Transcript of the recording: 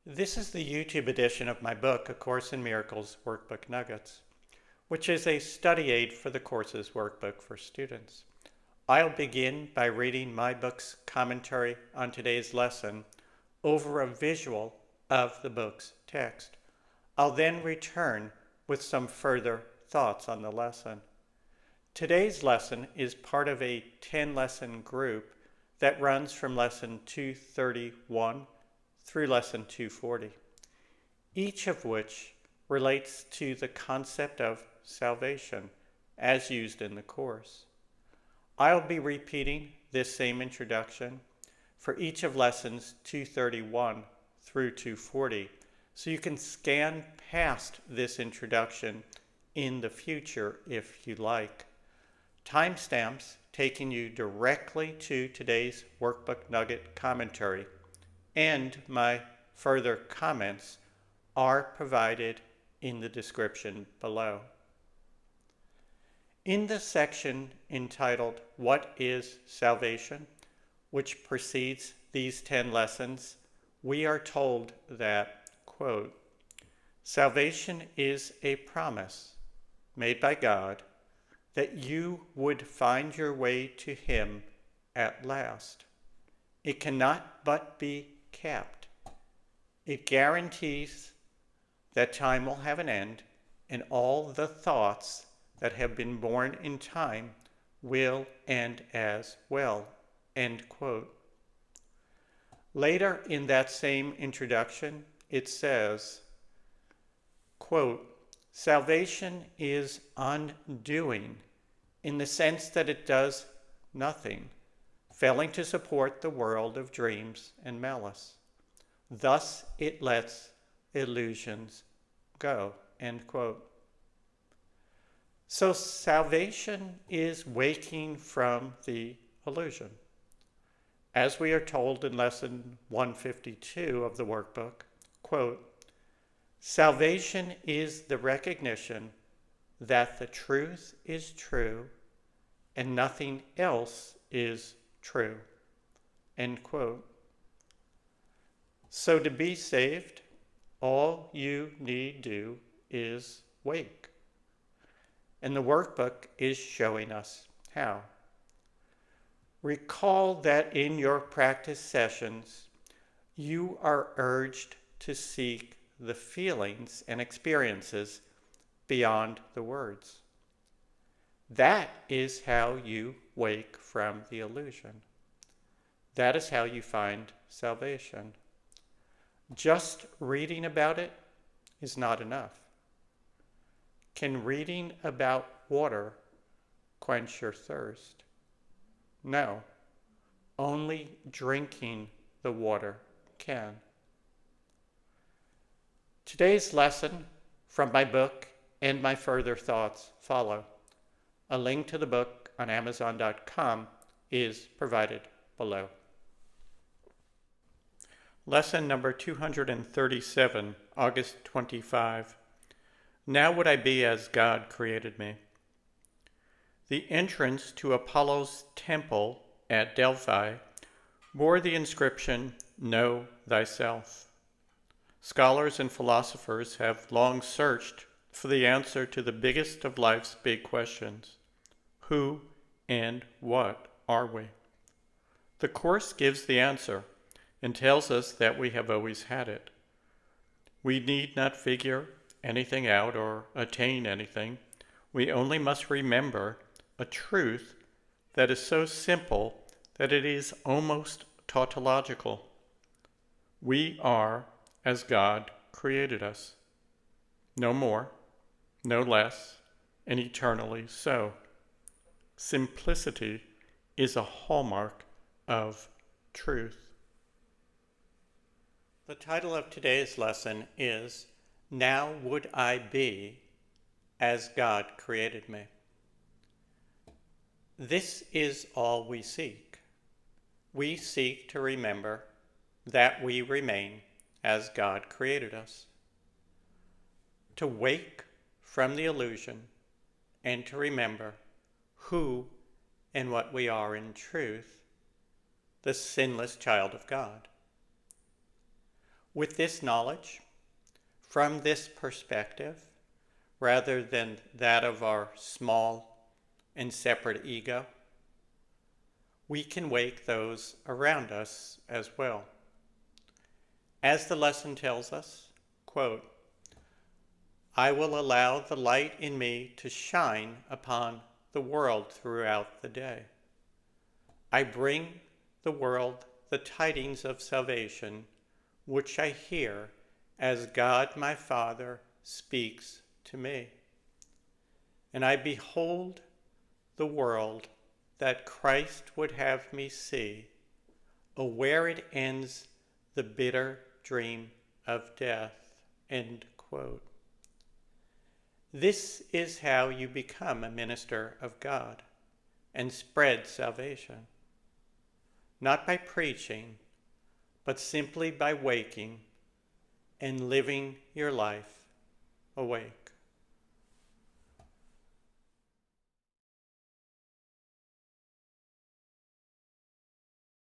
This is the YouTube edition of my book, A Course in Miracles Workbook Nuggets, which is a study aid for the course's workbook for students. I'll begin by reading my book's commentary on today's lesson over a visual of the book's text. I'll then return with some further thoughts on the lesson. Today's lesson is part of a 10-lesson group that runs from lesson 231 through lesson 240, each of which relates to the concept of salvation as used in the course. I'll be repeating this same introduction for each of lessons 231 through 240, so you can scan past this introduction in the future if you like. Timestamps taking you directly to today's Workbook Nugget commentary and my further comments are provided in the description below. In the section entitled, What is Salvation?, which precedes these 10 lessons, we are told that, quote, salvation is a promise made by God that you would find your way to Him at last. It cannot but be kept. It guarantees that time will have an end, and all the thoughts that have been born in time will end as well. End quote. Later in that same introduction, it says, quote, salvation is undoing in the sense that it does nothing, failing to support the world of dreams and malice. Thus it lets illusions go, end quote. So salvation is waking from the illusion. As we are told in lesson 152 of the workbook, quote, salvation is the recognition that the truth is true and nothing else is true, end quote. So to be saved, all you need do is wake. And the workbook is showing us how. Recall that in your practice sessions, you are urged to seek the feelings and experiences beyond the words. That is how you wake from the illusion. That is how you find salvation. Just reading about it is not enough. Can reading about water quench your thirst? No. Only drinking the water can. Today's lesson from my book and my further thoughts follow. A link to the book on Amazon.com is provided below. Lesson number 237, August 25. Now would I be as God created me. The entrance to Apollo's temple at Delphi bore the inscription, Know Thyself. Scholars and philosophers have long searched for the answer to the biggest of life's big questions. Who and what are we? The Course gives the answer and tells us that we have always had it. We need not figure anything out or attain anything. We only must remember a truth that is so simple that it is almost tautological. We are as God created us. No more, no less, and eternally so. Simplicity is a hallmark of truth. The title of today's lesson is, Now Would I Be as God Created Me. This is all we seek. We seek to remember that we remain as God created us. To wake from the illusion and to remember who and what we are in truth, the sinless child of God. With this knowledge, from this perspective, rather than that of our small and separate ego, we can wake those around us as well. As the lesson tells us, quote, I will allow the light in me to shine upon the world throughout the day. I bring the world the tidings of salvation, which I hear as God my Father speaks to me. And I behold the world that Christ would have me see, where it ends the bitter dream of death. End quote. This is how you become a minister of God and spread salvation. Not by preaching, but simply by waking and living your life awake.